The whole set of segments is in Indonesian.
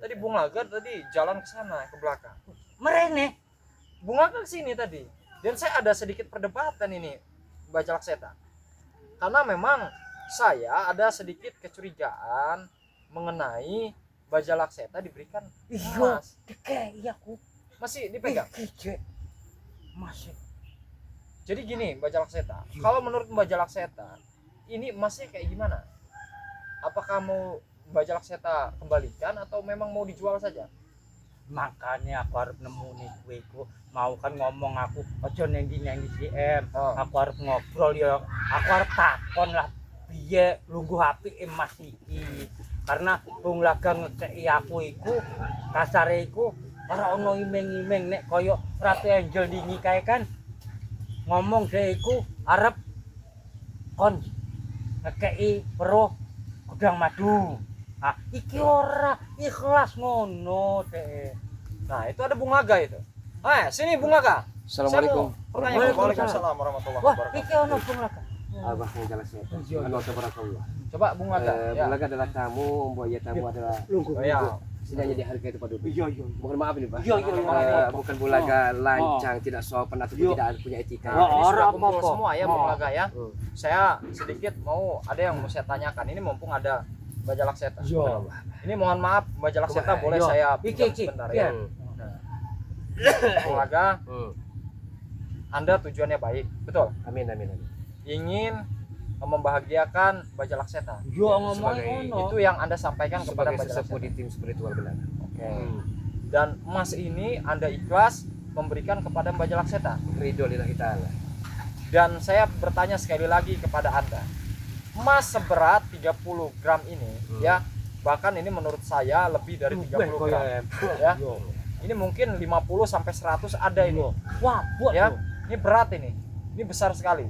Tadi Bung Laga tadi jalan ke sana ke belakang. Merene. Bung Laga ke sini tadi. Dan saya ada sedikit perdebatan ini Mbak Jalakseta. Karena memang saya ada sedikit kecurigaan mengenai Mbak Jalakseta diberikan Iya, emas. dikei aku. Masih dipegang. Iki masih. Jadi gini Mbak Jalakseta, kalau menurut Mbak Jalakseta ini emasnya kayak gimana? Apakah mau Mbak Jalakseta kembalikan atau memang mau dijual saja? Makanya aku harus nemu nih kueku. Mau kan ngomong aku ojo nendi CM. Oh. Aku harus ngobrol ya. Aku harus takon lah piye lungguh apik emas iki. Karena Bung Laga ngekeki aku iku kasare iku ora ono imeng-imeng nek kaya Ratu Angel dingi kae kan. Ngomong dhek iku arep kon ngekeki weruh gudang madu. Ah, iki ora ikhlas ngono dhek. Nah itu ada Bung Laga itu. Sini Bung Laga. Assalamualaikum. Waalaikumsalam warahmatullahi Wah, wabarakatuh. iki ono Bung Laga. Abah yang jelas ya. Iya, iya. Barakallah. Coba Bung Laga. Ya. Bulaga adalah tamu, Mbak ya tamu adalah Oh, ya. setidaknya dihargai itu Pak Dudu. Iya, iya. Mohon maaf ini Pak. Iya, iya, iya. Bukan Bulaga lancang, tidak sopan atau Iya. tidak punya etika. Nah, ini Ora sudah kumpul apa-apa. semua ya Bung Oh. Laga ya. Hmm. Saya sedikit mau ada yang mau saya tanyakan. Ini mumpung ada Mbak Jalakseta. Iya. Ini mohon maaf Mbak Jalakseta Wah, boleh iya. saya Iki, pinjam iki. sebentar Iya. ya. Bung Laga, Anda tujuannya baik, betul. Amin amin amin. Ingin membahagiakan Mbak Jalakseta. Yo ngomong Sebagai ngono. Itu yang Anda sampaikan kepada Sebagai Mbak sesepuh Jalakseta. di tim spiritual benar. Oke. Dan emas ini Anda ikhlas memberikan kepada Mbak Jalakseta. Ridho lillahi ta'ala. Dan saya bertanya sekali lagi kepada Anda. Emas seberat 30 gram ini ya, bahkan ini menurut saya lebih dari 30 gram. Ya. Ini mungkin 50 sampai 100 ada ini. Wah, buat Ya. tuh. Ini berat ini. Ini besar sekali.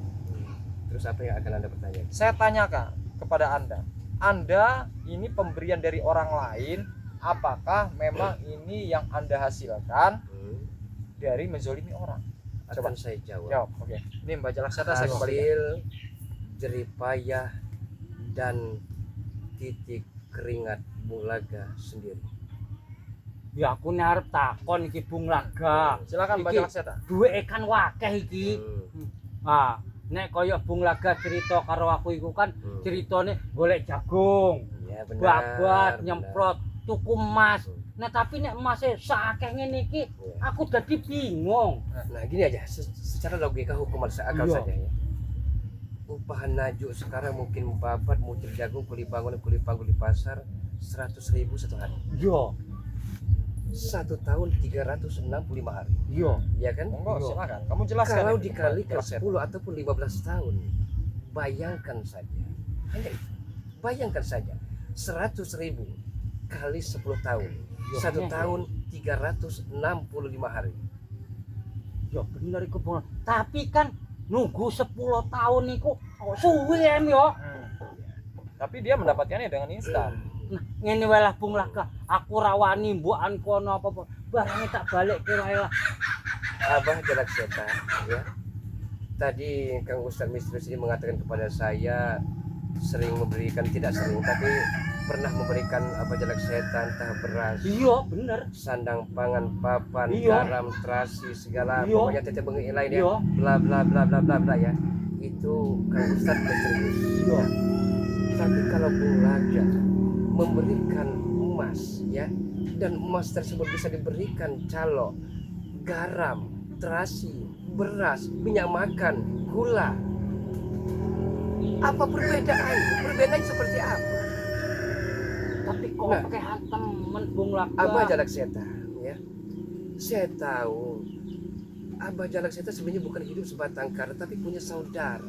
Terus apa yang akan Anda bertanya? Saya tanyakan kepada Anda. Anda ini pemberian dari orang lain, apakah memang ini yang Anda hasilkan dari menzolimi orang? Akan saya jawab. Jawab. Oke. Ini Mbak Jalakseta saya kembalikan. Hasil jeripayah dan titik keringat Bulaga sendiri. Ya aku arep takon iki Bung Laga. Silakan Mbak Iki Jalakseta. duwe kan wakeh iki. Ah, nek kaya Bung Laga cerita karo aku iku kan ceritane golek jagung, Ya benar. babat, benar. nyemprot, tuku emas. Nah tapi nek emasnya sakeh ngene iki, aku dadi bingung. Nah gini aja, secara logika hukum akal Iya. saja ya. Upah najuk sekarang mungkin babat, muncul jagung, kuli bangun, kuli pang, kuli pasar 100.000 satu hari. Iya, 1 tahun 365 hari. iya. Ya kan? Monggo Iya. silakan. Kamu jelaskan. Kalau itu, dikali Mbak ke Jalakseta. 10 ataupun 15 tahun, bayangkan saja. Hanya itu. Bayangkan saja 100.000 kali 10 tahun. Iya, 1 iya. tahun 365 hari. Ya bener iku Bung. Tapi kan nunggu 10 tahun iku suwe em yo. Tapi dia mendapatkannya dengan instan. Nah, ngene wae lah Bung Laga. Aku rawani mbukan kono apa-apa. Barangnya tak balik ke wae lah. Abah Jalakseta ya. Tadi Kang Ustaz Misterius ini mengatakan kepada saya sering memberikan, tidak sering tapi pernah memberikan Abah Jalakseta entah beras, Iya, bener. sandang pangan, papan, Iya. garam, terasi, segala Iya. pokoknya teteh bengi lain ya. Iya. Bla bla bla bla bla bla ya. Itu Kang Ustaz Misterius. Iya. Tapi kalau Bung Laga memberikan emas ya, dan emas tersebut bisa diberikan calo, garam, terasi, beras, minyak makan, gula. Apa perbedaannya? Perbedaannya seperti apa? Tapi kok Nah. pakai hantam men Bung Laga. Abah Jalakseta ya. Saya tahu Abah Jalakseta sebenarnya bukan hidup sebatang kara tapi punya saudara.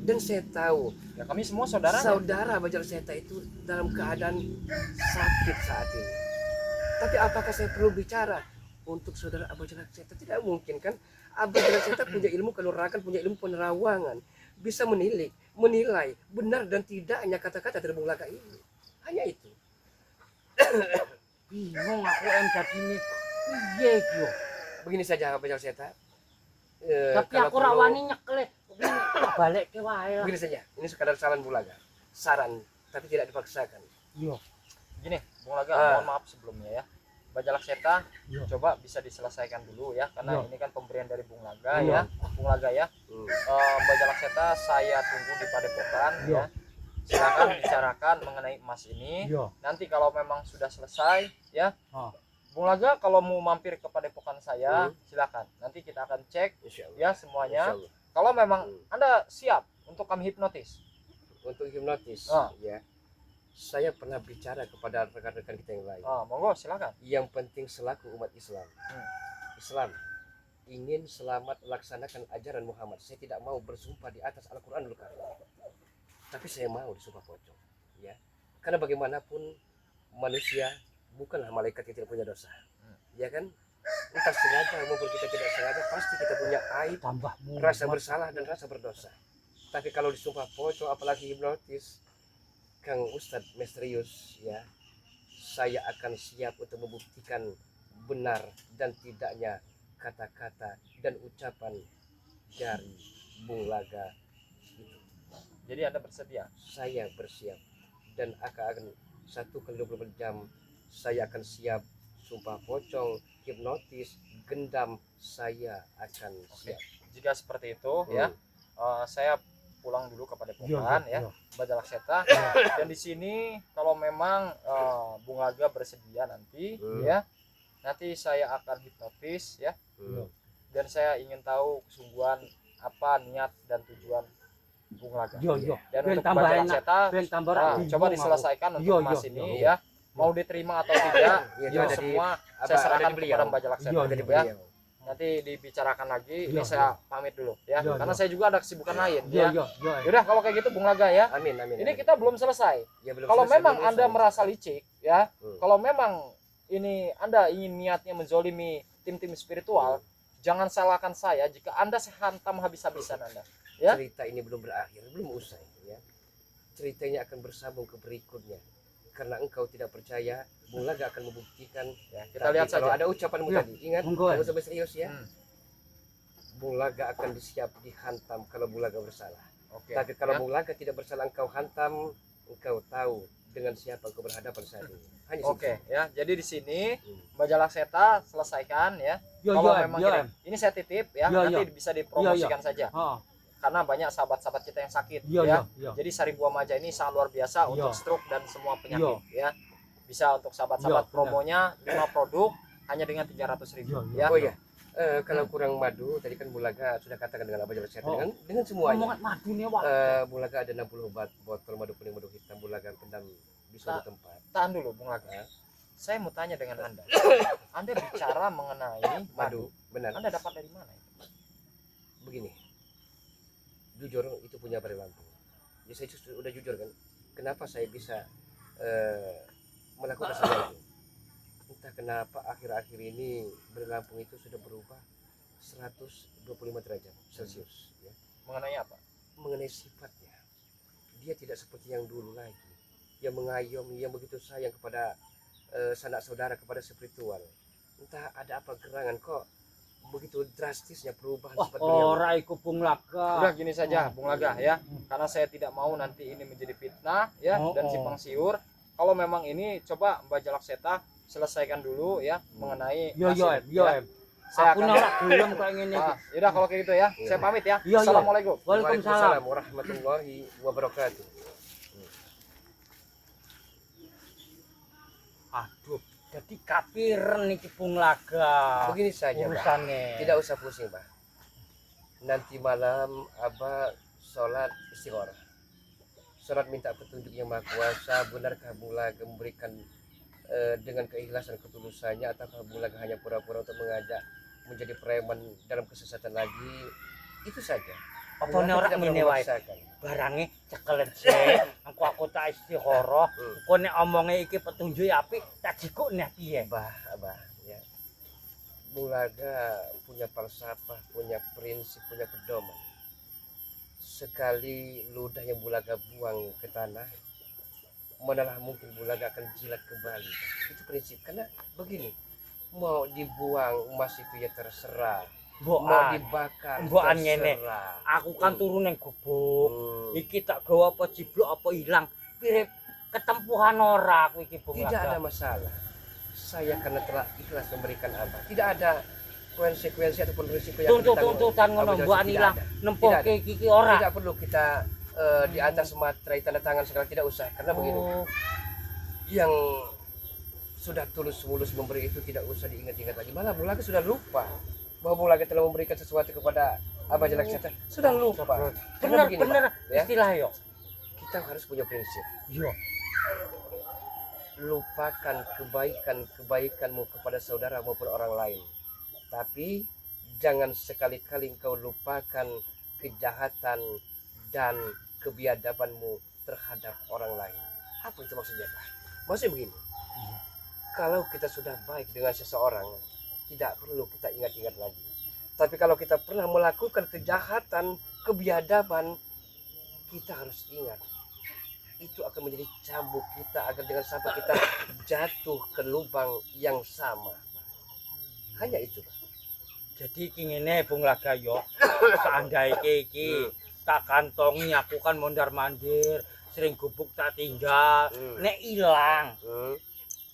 Dan saya tahu Ya kami semua saudara. saudara Abah Jalakseta itu dalam keadaan sakit saat ini. Tapi apakah saya perlu bicara untuk saudara Abah Jalakseta? Tidak mungkin kan? Abah Jalakseta punya ilmu kanuragan, punya ilmu penerawangan, bisa menilai benar dan tidaknya kata-kata dari Bung Laga ini. Hanya itu. Bingung aku jadi ini. Piye iki yo? Begini saja Abah Jalakseta. Tapi Kalau aku perlu- rawani nyekle. Tak balik ke wae lah. Begini saja, ini sekadar saran Bung Laga. Saran, tapi tidak dipaksakan. Iya. Gini, Bung Laga, Ah. mohon maaf sebelumnya ya. Baja Lakseta Iya. coba bisa diselesaikan dulu ya, karena Iya. ini kan pemberian dari Bung Laga Iya. ya. Bung Laga ya. Baja Lakseta saya tunggu di Padepokan Iya. ya. Silakan bicarakan mengenai emas ini. Iya. Nanti kalau memang sudah selesai ya, Ah. Bung Laga kalau mau mampir ke Padepokan saya, silakan. Nanti kita akan cek Insya Allah. ya semuanya. Insya Allah. Kalau memang Anda siap untuk kami hipnotis. Untuk hipnotis, Ah. ya. Saya pernah bicara kepada rekan-rekan kita yang lain. Monggo silakan. Yang penting selaku umat Islam, Islam ingin selamat melaksanakan ajaran Muhammad. Saya tidak mau bersumpah di atas Al-Quran dulu kan. Tapi saya mau disumpah pocong, ya. Karena bagaimanapun manusia bukanlah malaikat yang tidak punya dosa, ya kan? Entah sengaja maupun kita tidak sengaja, pasti kita punya aib, Tambah rasa bersalah dan rasa berdosa. Tapi kalau disumpah pocong, apalagi hipnotis, Kang Ustadz misterius, ya, saya akan siap untuk membuktikan benar dan tidaknya kata-kata dan ucapan dari Bung Laga itu. Jadi Anda bersedia? Saya bersiap dan akan 1 kali 24 jam saya akan siap sumpah pocong, hipnotis, gendam, saya akan siap. Jika seperti itu ya, saya pulang dulu ke Padepokan ya, Baja Lakseta. Dan di sini kalau memang Bung Laga bersedia nanti ya, nanti saya akan hipnotis ya. Dan saya ingin tahu kesungguhan apa niat dan tujuan Bung Laga. Dan untuk Baja Lakseta coba diselesaikan untuk emas ini ya. Mau diterima atau tidak, itu semua saya serahkan kepada Baja Lakseta ya. Nanti dibicarakan lagi. Ini saya pamit dulu ya, karena saya juga ada kesibukan lain ya. Yaudah kalau kayak gitu Bung Laga ya. Amin, amin. Ini kita belum selesai. Ya, belum Kalau selesai, memang belum Anda selesai. merasa licik ya, kalau memang ini Anda ingin niatnya menzolimi tim-tim spiritual, jangan salahkan saya jika Anda sehantam habis-habisan Anda. Ya. Cerita ini belum berakhir, belum usai, ya. Ceritanya akan bersambung ke berikutnya. Karena engkau tidak percaya, Bung Laga akan membuktikan. Ya, kita Tapi lihat kalau saja. ada ucapanmu Ya, tadi, ingat, monggo. kamu sampai serius ya. Hmm. Bung Laga akan disiap dihantam kalau Bung Laga bersalah. Oke. Tapi kalau Ya. Bung Laga tidak bersalah, engkau hantam, engkau tahu dengan siapa engkau berhadapan saat ini. Hanya Oke ya. Jadi di sini Hmm. Baja Lakseta selesaikan ya. Kalau memang ini saya titip ya, Ya, nanti bisa dipromosikan saja. Ah. Karena banyak sahabat-sahabat kita yang sakit Iya, ya. iya. Jadi Sari Buah Maja ini sangat luar biasa Iya. untuk stroke dan semua penyakit ya. Bisa untuk Iya, sahabat-sahabat benar. promonya 5 produk hanya dengan 300.000 Iya, ya. Oh iya, kalau kurang madu, tadi kan Bung Laga sudah katakan dengan apa jalan Oh. dengan semuanya. Omongan madu nih, Wak. Bung Laga ada 60 botol madu kuning, madu hitam. Bung Laga pendam di suatu tempat. Tahan dulu Bung Laga. Saya mau tanya dengan Anda. Anda bicara mengenai madu. Madu, benar. Anda dapat dari mana? Begini, jujur itu punya Bari Lampung. Ya saya sudah jujur kan. Kenapa saya bisa melakukan semua itu? Entah kenapa akhir-akhir ini Bari Lampung itu sudah berubah 125 derajat Celcius. Ya. Mengenai apa? Mengenai sifatnya, dia tidak seperti yang dulu lagi. Yang mengayomi, yang begitu sayang kepada sanak saudara, kepada spiritual. Entah ada apa gerangan kok begitu drastisnya perubahan sifat beliau. Ora iku Bung Laga. Udah gini saja Bung Laga ya. Karena saya tidak mau nanti ini menjadi fitnah ya dan simpang siur. Kalau memang ini coba Baja Lakseta selesaikan dulu ya mengenai Yo, hasil, yo, ya. em. Saya Aku akan ora gelem kayak ngene iki. yaudah kalau kayak gitu ya. Iya. Saya pamit ya. Iya, iya. Assalamualaikum. Waalaikumsalam. warahmatullahi wabarakatuh. Aduh, jadi kapiren iki Bung Laga. Begini saja, Mbak. Urusannya. Tidak usah pusing, Mbak. Nanti malam Abah sholat istikharah. Sholat minta petunjuk yang Maha Kuasa. Benarkah Bung Laga memberikan dengan keikhlasan ketulusannya, ataukah Bung Laga hanya pura-pura untuk mengajak menjadi preman dalam kesesatan lagi? Itu saja. Apa Bung nek Laga ora tidak pernah ngene wae. memaksakan. Barange cekelen sik. Aku tak istikharah. Kok nek omonge iki petunjuk apik, tak jikuk nek piye? Abah, ya. Bung Laga punya falsafah, punya prinsip, punya pedoman. Sekali ludah yang Bung Laga buang ke tanah, manalah mungkin Bung Laga akan jilat kembali. Itu prinsip. Karena begini, mau dibuang emas itu ya terserah, mau Mbokan. dibakar Mbokan ngene. terserah. Aku kan turu ning gubuk. Hmm. Iki tak gawa apa jiblok apa ilang. Pirip ketempuhan ora aku iki Bung Tidak Laga. ada masalah. Saya karena telah ikhlas memberikan Abah. Tidak ada konsekuensi ataupun risiko yang Tuntutan ngono Abah mbok jelaskan. ilang Tidak ada. nempoke iki ora. Tidak perlu kita di atas materai tanda tangan segala, tidak usah. Karena begini, Oh, yang sudah tulus mulus memberi itu tidak usah diingat-ingat lagi. Malah Bung Laga sudah lupa bahwa Bung Laga telah memberikan sesuatu kepada Abah Jalak Setan. Sudah lupa. Karena begini, bener Pak, ya, istilah yo. kita harus punya prinsip. Yo. Lupakan kebaikanmu kepada saudara maupun orang lain. Tapi jangan sekali-kali engkau lupakan kejahatan dan kebiadabanmu terhadap orang lain. Apa itu maksudnya, Pak? Maksudnya begini. Kalau kita sudah baik dengan seseorang, tidak perlu kita ingat-ingat lagi. Tapi kalau kita pernah melakukan kejahatan, kebiadaban, kita harus ingat. Itu akan menjadi cambuk kita agar dengan sampai kita jatuh ke lubang yang sama. Hanya itu, Pak. Jadi iki ngene Bung Laga yo. Seandainya iki tak kantongi aku kan mondar-mandir, sering gubuk tak tinggal. Nek ilang,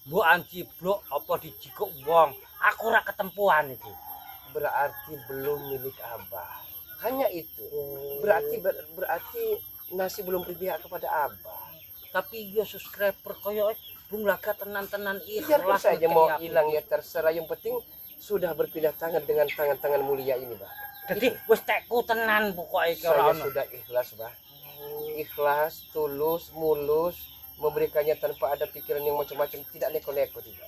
mbok anciblok apa dijikuk wong, aku ora ketempuan iki. Berarti belum milik Abah. Hanya itu. Berarti nasi belum berpihak kepada Abah. Tapi yo subscriber koyo Bung Laga tenan-tenan Biarpun ikhlas saja ngekei mau aku. hilang ya terserah, yang penting sudah berpindah tangan dengan tangan-tangan mulia ini, Bah. Jadi wis tekku tenan pokoke iki Saya ora ono. sudah ikhlas, Bah. Ikhlas, tulus, mulus, memberikannya tanpa ada pikiran yang macam-macam, tidak neko-neko, tidak.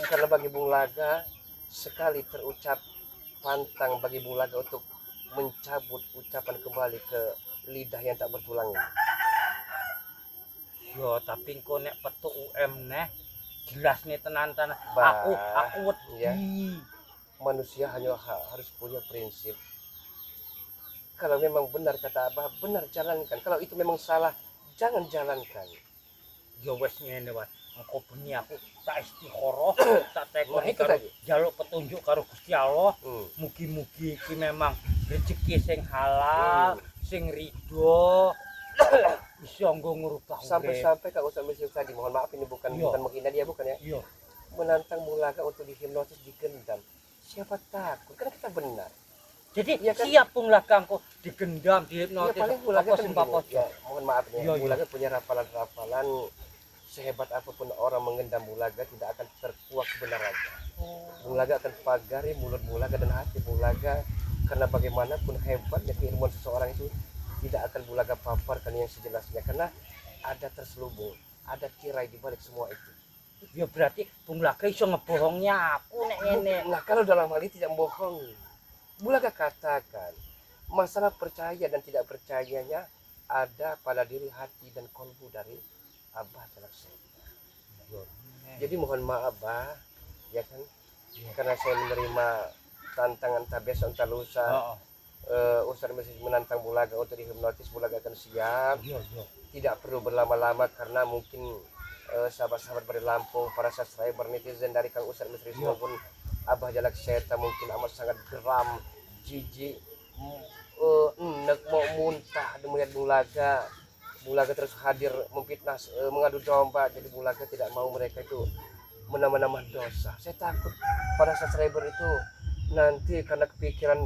Karena bagi Bung Laga sekali terucap pantang bagi Bung Laga untuk mencabut ucapan kembali ke lidah yang tak bertulang ini. Yo tapi engko nek petuk UM neh jelas nih tenan-tenan. Bah, Aku wedi. ya. Manusia hanya harus punya prinsip. Kalau memang benar kata Abah, benar jalankan. Kalau itu memang salah, jangan jalankan. Ya wes ngene wae. Engko bengi aku tak istikharah, tak tekoni Nah, itu karo tadi. jaluk petunjuk karo Gusti Allah. Hmm. Mugi-mugi iki memang rezeki sing halal, sing ridho. Bisa nggo ngrubah urip. Sampai-sampai Kak Ustaz Mesir tadi, mohon maaf ini bukan Iya. menghina dia, bukan ya. Iya. Menantang Bung Laga untuk dihipnotis, digendam. Siapa takut? Karena kita benar. Jadi Iya kan? siap Bung Laga engko digendam, Ya dihipnotis. paling Bung Laga apa kan sing begini, papojo. ya, mohon maaf nih, Iya, Bung iya. Laga punya rapalan-rapalan. Sehebat apapun orang mengendam Bung Laga tidak akan terkuak kebenarannya. Bung Laga akan pagari mulut Bung Laga dan hati Bung Laga, karena bagaimanapun hebatnya keilmuan seseorang itu tidak akan Bung Laga paparkan yang sejelasnya, karena ada terselubung, ada tirai di balik semua itu. Ya berarti Bung Laga iso ngebohongnya aku nek ngene. Nah, kalau dalam hal ini tidak membohongi, Bung Laga katakan masalah percaya dan tidak percayanya ada pada diri, hati dan kolbu dari Abah Jalak Setan. Jadi mohon maaf, Bah, ya kan, karena saya menerima tantangan Tabes Antalusa. Heeh. Ustaz Mesir menantang Bung Laga untuk dihipnotis. Bung Laga akan siap, Iya, iya. tidak perlu berlama-lama, karena mungkin sahabat-sahabat dari Lampung, para subscriber netizen dari Kang Ustaz Mesir maupun Abah Jalak Setan mungkin amat sangat geram, jijik, enek mau muntah melihat Bung Laga. Bung Laga terus hadir memfitnah, mengadu domba. Jadi Bung Laga tidak mau mereka itu menambah-nambah dosa. Saya takut para subscriber itu nanti karena kepikiran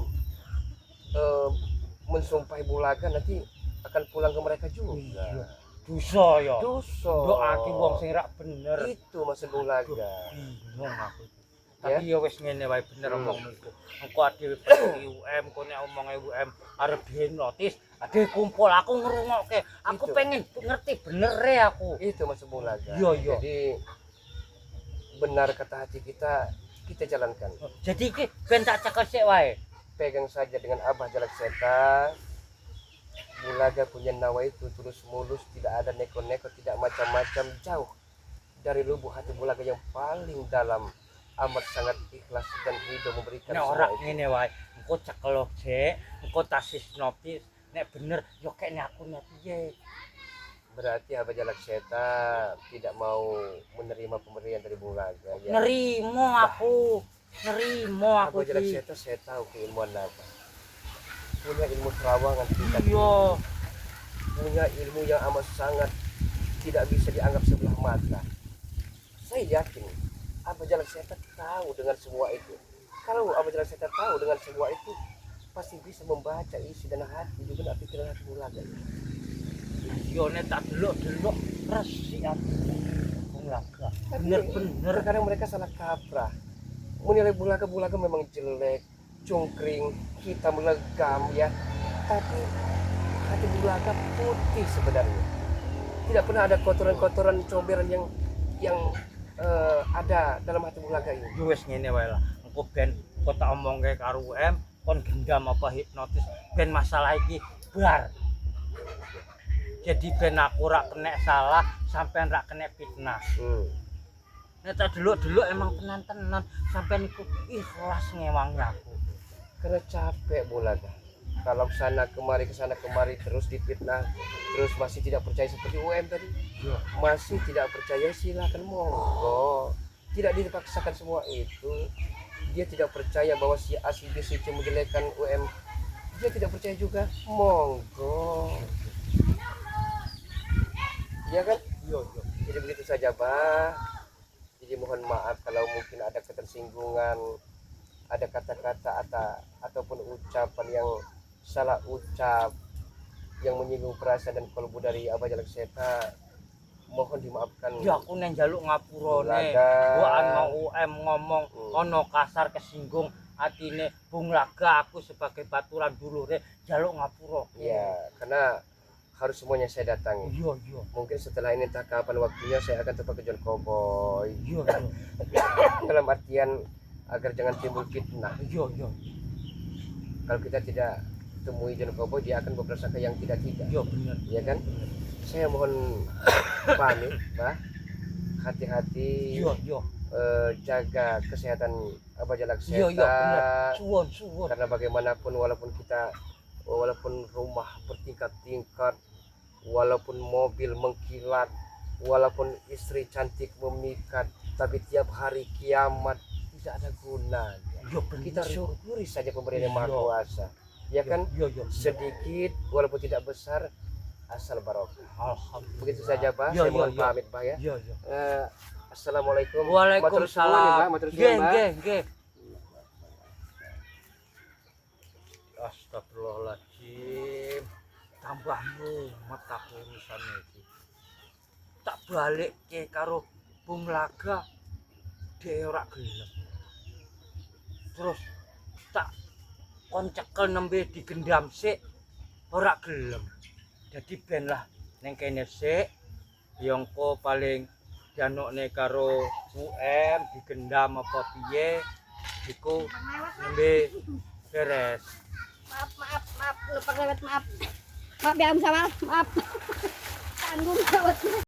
mensumpahi Bung Laga nanti akan pulang ke mereka juga. Iya. Dosa ya. Dosa. Doake wong sing ra bener. Itu maksud Bung Laga. Bingung aku. Ya. Tapi ya wis ngene wae bener Hmm. omongmu iku. Engko ade UM, kok nek omonge UM arep dihipnotis, ade kumpul aku ngrungokke. Aku Itu. pengen ngerti bener aku. Itu maksud Bung Laga. Iya, iya. Jadi benar kata hati kita, kita jalankan. Jadi iki ben tak cekel sik wae. Pegang saja dengan Abah Jalak Setan. Bung Laga punya nawa itu tulus mulus, tidak ada neko-neko, tidak macam-macam, jauh dari lubuk hati Bung Laga yang paling dalam, amat sangat ikhlas dan ridho memberikan Nek semua ora itu. ngene wae, engko cekel sik, engko tasis nopis. Nek bener yo kene aku nek piye. Berarti Abah Jalak Setan tidak mau menerima pemberian dari Bung Laga. Ya. Nerimo aku. Nerimo aku Abah Jalak iki. Setan saya tahu keilmuan Abah. Punya ilmu terawangan tingkat Iya. punya ilmu yang amat sangat tidak bisa dianggap sebelah mata. Saya yakin Abah Jalak Setan tahu dengan semua itu. Kalau Abah Jalak Setan tahu dengan semua itu, pasti bisa membaca isi dan hati juga pikiran hati Bulaga. Yo nek tak delok-delok resik ati. Bulaga. Tapi Bener-bener terkadang mereka salah kaprah. Menilai Bulaga memang jelek, cungkring, hitam legam ya. Tapi hati Bulaga putih sebenarnya. Tidak pernah ada kotoran-kotoran comberan yang ada dalam hati Bulaga ini. yo wis ngene wae lah. Engko ben kok tak omongke karo UM kon gendam apa hipnotis ben masalah iki bar. Jadi ben aku ora kena salah, sampean ora kena fitnah. Nek tak delok-delok emang tenan-tenan sampean iku ikhlas ngewangi aku. Karena capek Bulaga. Kalau kesana kemari terus difitnah, terus masih tidak percaya seperti UM tadi. Yo. Masih tidak percaya, silakan monggo. Tidak dipaksakan semua itu. Dia tidak percaya bahwa si A si B si C menjelekkan UM. Dia tidak percaya juga, monggo. Iya kan? Yo. Jadi begitu saja, Pak. Jadi mohon maaf kalau mungkin ada ketersinggungan, ada kata-kata ataupun ucapan yang salah ucap yang menyinggung perasaan dan kalbu dari Abah Jalak Setan. Mohon dimaafkan. Ya aku neng jaluk ngapurane. Bulaga. Gua mau UM ngomong ono kasar kesinggung atine Bung Laga aku sebagai baturan dulure jaluk ngapura. Ya, karena harus semuanya saya datangi. Iya. Mungkin setelah ini entah kapan waktunya saya akan tetap ke John Cowboy. Iya. Dalam artian agar jangan timbul fitnah. Iya. Kalau kita tidak temui John Cowboy, dia akan berprasangka yang tidak. Iya bener. Ya kan? Saya mohon pamit, Pak. Hati-hati. Iya. Jaga kesehatan Abah Jalak Iya bener. Setan. Suwun. Karena bagaimanapun walaupun rumah bertingkat-tingkat, walaupun mobil mengkilat, walaupun istri cantik memikat, tapi tiap hari kiamat tidak ada gunanya. Iya bener. Kita syukuri saja pemberian yang Maha Iya. Kuasa. Ya kan? Iya. Sedikit walaupun tidak besar, asal barokah. Alhamdulillah. Begitu saja, Pak. Iya, Saya mohon iya. pamit, Pak ya. Iya. Assalamualaikum. Waalaikumsalam. Matur suwun, Pak. Nggih. Astagfirullahaladzim. Tambah mumet aku urusan iki. Tak balik ke karo Bung Laga dia ora gelem. Terus tak koncekel nembe digendam sik ora gelem. Jadi ben lah ning kene sik yongko paling janukne karo UM digendam apa piye iku nembe beres. Maaf lupa lewat maaf ya Om Samal, maaf tanggung jawab.